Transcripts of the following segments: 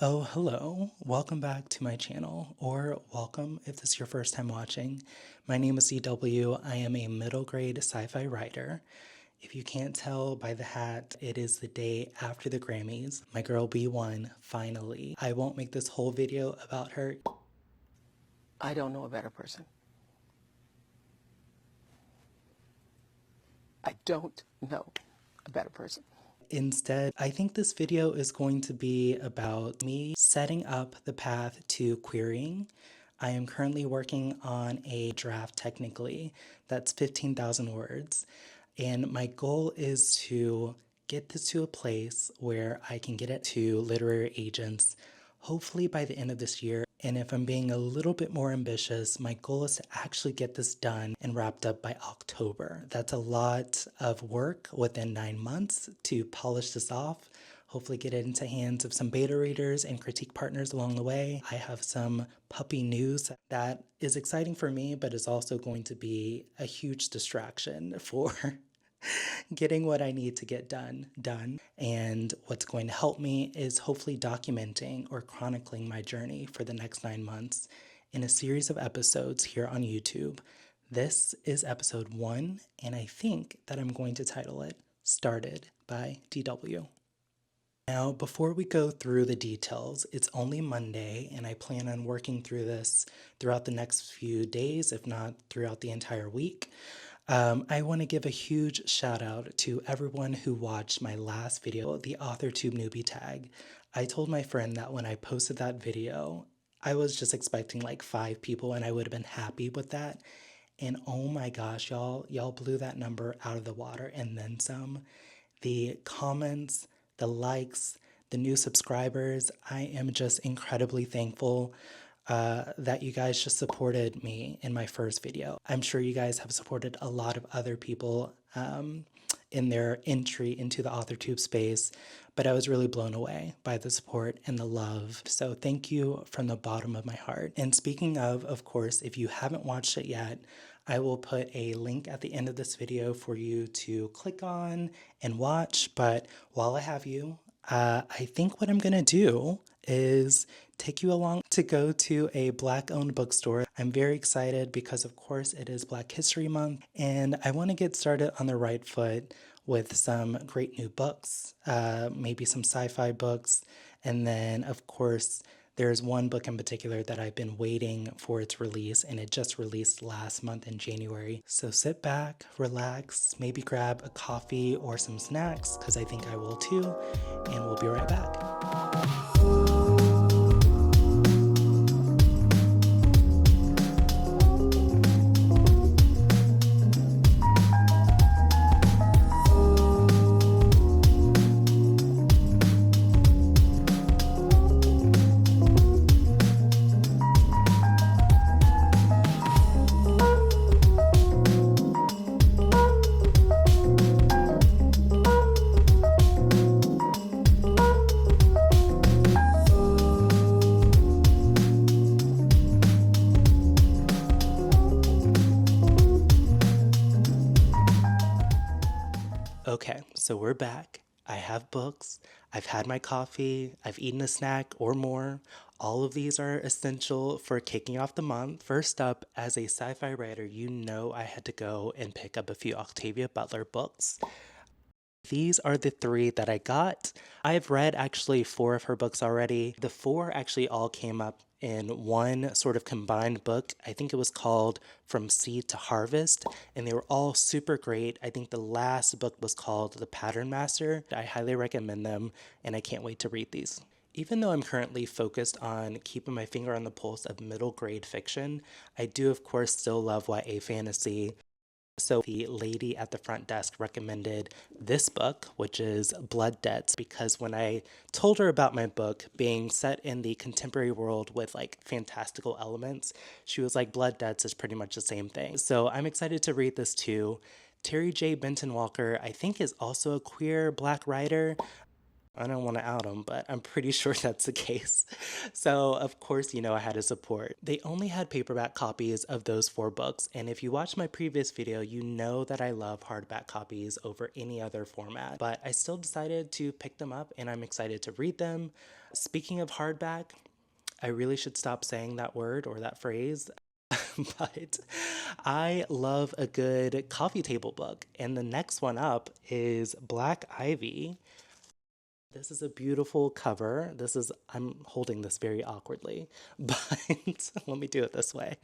Oh, hello. Welcome back to my channel, or welcome if this is your first time watching. My name is CW. I am a middle grade sci-fi writer. If you can't tell by the hat, it is the day after the Grammys. My girl B won, finally. I won't make this whole video about her. I don't know a better person. I don't know a better person. Instead, I think this video is going to be about me setting up the path to querying. I am currently working on a draft technically that's 15,000 words. And my goal is to get this to a place where I can get it to literary agents, hopefully by the end of this year. And if I'm being a little bit more ambitious, my goal is to actually get this done and wrapped up by October. That's a lot of work within 9 months to polish this off. Hopefully get it into hands of some beta readers and critique partners along the way. I have some puppy news that is exciting for me, but is also going to be a huge distraction for getting what I need to get done. And what's going to help me is hopefully documenting or chronicling my journey for the next 9 months in a series of episodes here on YouTube. This is episode 1, and I think that I'm going to title it Started by DW. Now, before we go through the details, it's only Monday, and I plan on working through this throughout the next few days, if not throughout the entire week. I want to give a huge shout out to everyone who watched my last video, the AuthorTube newbie tag. I told my friend that when I posted that video, I was just expecting like 5 people and I would have been happy with that. And oh my gosh, y'all blew that number out of the water and then some. The comments, the likes, the new subscribers, I am just incredibly thankful that you guys just supported me in my first video. I'm sure you guys have supported a lot of other people in their entry into the AuthorTube space, but I was really blown away by the support and the love. So thank you from the bottom of my heart. And speaking of course, if you haven't watched it yet, I will put a link at the end of this video for you to click on and watch. But while I have you, I think what I'm gonna do is take you along to go to a Black-owned bookstore. I'm very excited because, of course, it is Black History Month, and I want to get started on the right foot with some great new books, maybe some sci-fi books, and then, of course, there's one book in particular that I've been waiting for its release, and it just released last month in January. So sit back, relax, maybe grab a coffee or some snacks, because I think I will too, and we'll be right back. Okay, so we're back. I have books, I've had my coffee, I've eaten a snack or more. All of these are essential for kicking off the month. First up, as a sci-fi writer, you know I had to go and pick up a few Octavia Butler books. These are the 3 that I got. I've read actually 4 of her books already. The 4 actually all came up in one sort of combined book. I think it was called From Seed to Harvest, and they were all super great. I think the last book was called The Pattern Master. I highly recommend them, and I can't wait to read these. Even though I'm currently focused on keeping my finger on the pulse of middle grade fiction, I do of course still love YA fantasy. So the lady at the front desk recommended this book, which is Blood Debts, because when I told her about my book being set in the contemporary world with like fantastical elements, she was like, Blood Debts is pretty much the same thing. So I'm excited to read this too. Terry J. Benton Walker, I think, is also a queer Black writer. I don't want to out them, but I'm pretty sure that's the case. So, of course, I had to support. They only had paperback copies of those four books, and if you watched my previous video, you know that I love hardback copies over any other format, but I still decided to pick them up, and I'm excited to read them. Speaking of hardback, I really should stop saying that word or that phrase. But I love a good coffee table book. And the next one up is Black Ivy. This is a beautiful cover. I'm holding this very awkwardly, but let me do it this way.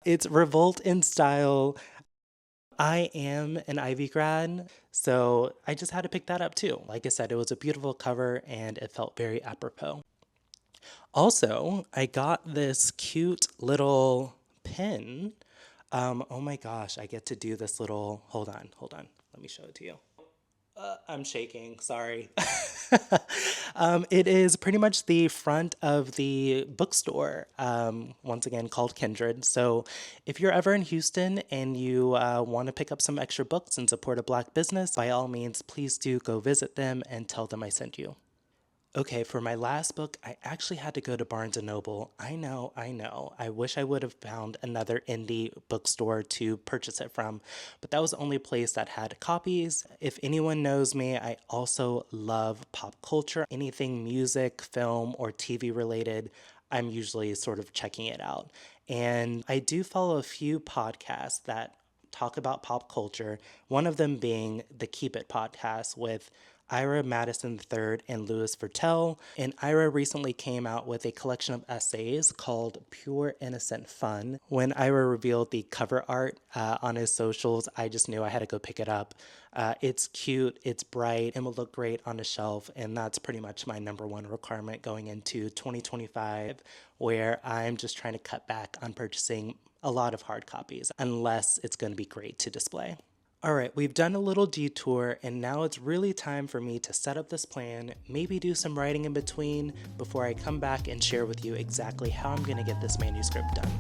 It's Revolt in style. I am an Ivy grad, so I just had to pick that up too. Like I said, it was a beautiful cover and it felt very apropos. Also, I got this cute little pin. Oh my gosh, I get to do this little, hold on, let me show it to you. I'm shaking, sorry. It is pretty much the front of the bookstore, once again called Kindred. So if you're ever in Houston and you want to pick up some extra books and support a Black business, by all means, please do go visit them and tell them I sent you. Okay, for my last book, I actually had to go to Barnes& and Noble. I know, I know. I wish I would have found another indie bookstore to purchase it from, but that was the only place that had copies. If anyone knows me, I also love pop culture. Anything music, film, or TV related, I'm usually sort of checking it out. And I do follow a few podcasts that talk about pop culture, one of them being the Keep It podcast with Ira Madison III and Louis Vertel. And Ira recently came out with a collection of essays called Pure Innocent Fun. When Ira revealed the cover art on his socials, I just knew I had to go pick it up. It's cute, it's bright, and will look great on a shelf, and that's pretty much my number one requirement going into 2025, where I'm just trying to cut back on purchasing a lot of hard copies, unless it's going to be great to display. All right, we've done a little detour, and now it's really time for me to set up this plan, maybe do some writing in between before I come back and share with you exactly how I'm going to get this manuscript done.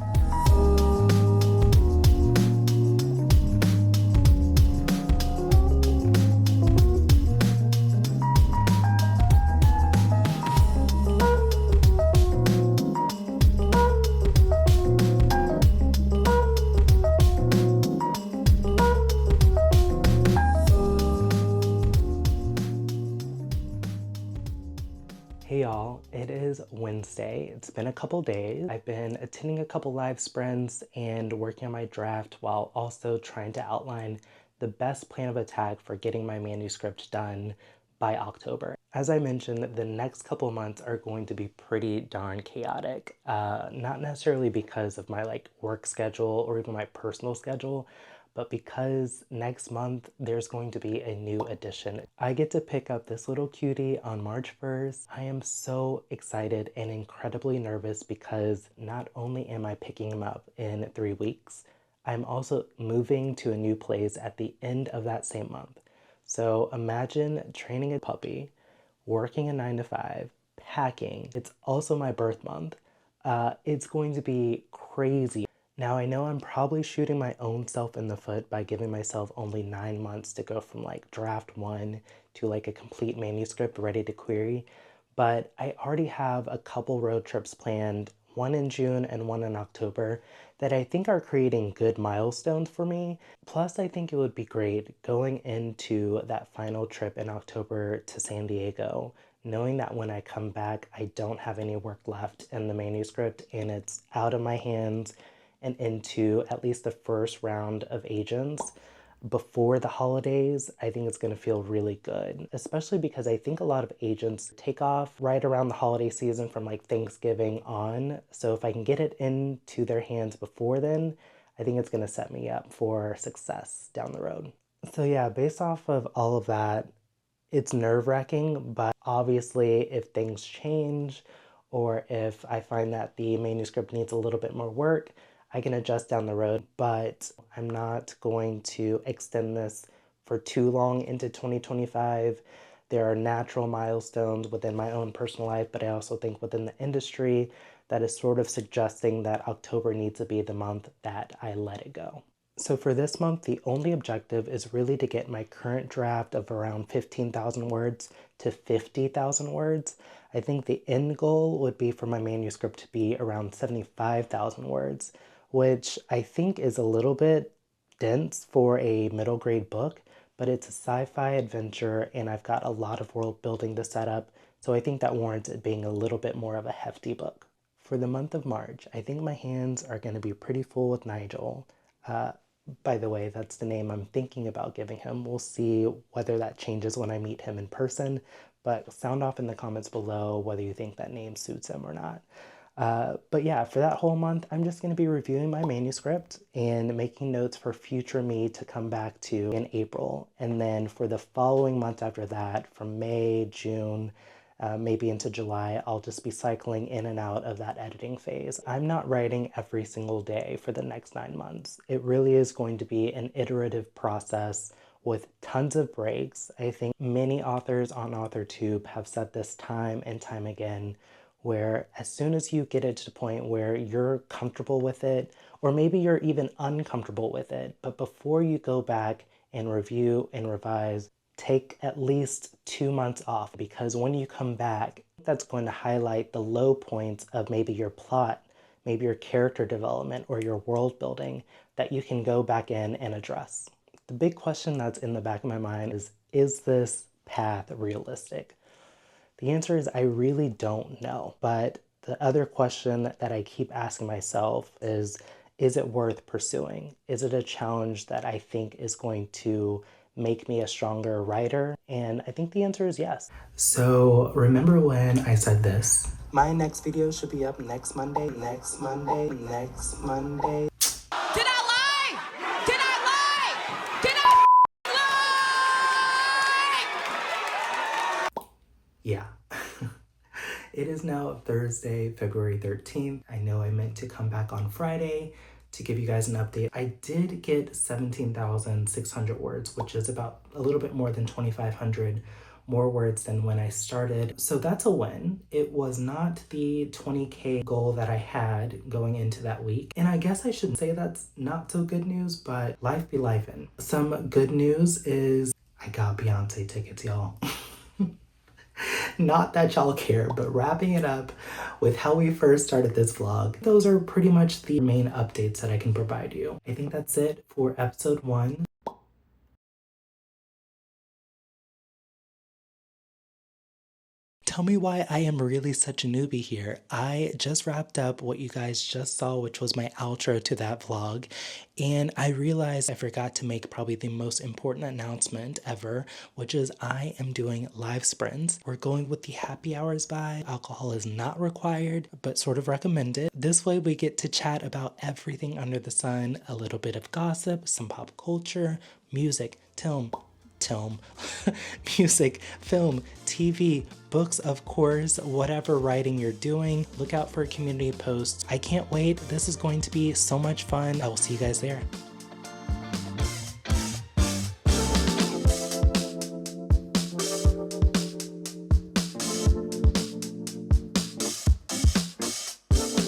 Hey y'all, it is Wednesday. It's been a couple days. I've been attending a couple live sprints and working on my draft while also trying to outline the best plan of attack for getting my manuscript done by October. As I mentioned, the next couple months are going to be pretty darn chaotic. Not necessarily because of my work schedule or even my personal schedule, but because next month there's going to be a new edition. I get to pick up this little cutie on March 1st. I am so excited and incredibly nervous because not only am I picking him up in 3 weeks, I'm also moving to a new place at the end of that same month. So imagine training a puppy, working a 9 to 5, packing. It's also my birth month. It's going to be crazy. Now, I know I'm probably shooting my own self in the foot by giving myself only 9 months to go from draft one to a complete manuscript ready to query, but I already have a couple road trips planned, one in June and one in October, that I think are creating good milestones for me. Plus, I think it would be great going into that final trip in October to San Diego, knowing that when I come back, I don't have any work left in the manuscript and it's out of my hands and into at least the first round of agents before the holidays. I think it's going to feel really good, especially because I think a lot of agents take off right around the holiday season from Thanksgiving on. So if I can get it into their hands before then, I think it's going to set me up for success down the road. So yeah, based off of all of that, it's nerve-wracking, but obviously if things change or if I find that the manuscript needs a little bit more work, I can adjust down the road, but I'm not going to extend this for too long into 2025. There are natural milestones within my own personal life, but I also think within the industry that is sort of suggesting that October needs to be the month that I let it go. So for this month, the only objective is really to get my current draft of around 15,000 words to 50,000 words. I think the end goal would be for my manuscript to be around 75,000 words, which I think is a little bit dense for a middle grade book, but it's a sci-fi adventure and I've got a lot of world building to set up, so I think that warrants it being a little bit more of a hefty book. For the month of March, I think my hands are going to be pretty full with Nigel. Uh, by the way, that's the name I'm thinking about giving him. We'll see whether that changes when I meet him in person, but sound off in the comments below whether you think that name suits him or not. But yeah, for that whole month, I'm just going to be reviewing my manuscript and making notes for future me to come back to in April. And then for the following month after that, from May, June, maybe into July, I'll just be cycling in and out of that editing phase. I'm not writing every single day for the next 9 months. It really is going to be an iterative process with tons of breaks. I think many authors on AuthorTube have said this time and time again, where as soon as you get it to the point where you're comfortable with it, or maybe you're even uncomfortable with it, but before you go back and review and revise, take at least 2 months off, because when you come back, that's going to highlight the low points of maybe your plot, maybe your character development or your world building that you can go back in and address. The big question that's in the back of my mind is this path realistic? The answer is I really don't know. But the other question that I keep asking myself is it worth pursuing? Is it a challenge that I think is going to make me a stronger writer? And I think the answer is yes. So remember when I said this? My next video should be up next Monday, next Monday, next Monday. Did I lie? Did I lie? Did I lie? Yeah. It is now Thursday, February 13th. I know I meant to come back on Friday to give you guys an update. I did get 17,600 words, which is about a little bit more than 2,500 more words than when I started. So that's a win. It was not the 20K goal that I had going into that week. And I guess I should say that's not so good news, but life be lifin'. Some good news is I got Beyonce tickets, y'all. Not that y'all care, but wrapping it up with how we first started this vlog, those are pretty much the main updates that I can provide you. I think that's it for episode 1. Tell me why I am really such a newbie here. I just wrapped up what you guys just saw, which was my outro to that vlog, and I realized I forgot to make probably the most important announcement ever, which is I am doing live sprints. We're going with the happy hours vibe. Alcohol is not required, but sort of recommended. This way we get to chat about everything under the sun, a little bit of gossip, some pop culture, music, music, film, TV, books, of course, whatever writing you're doing. Look out for community posts. I can't wait. This is going to be so much fun. I will see you guys there.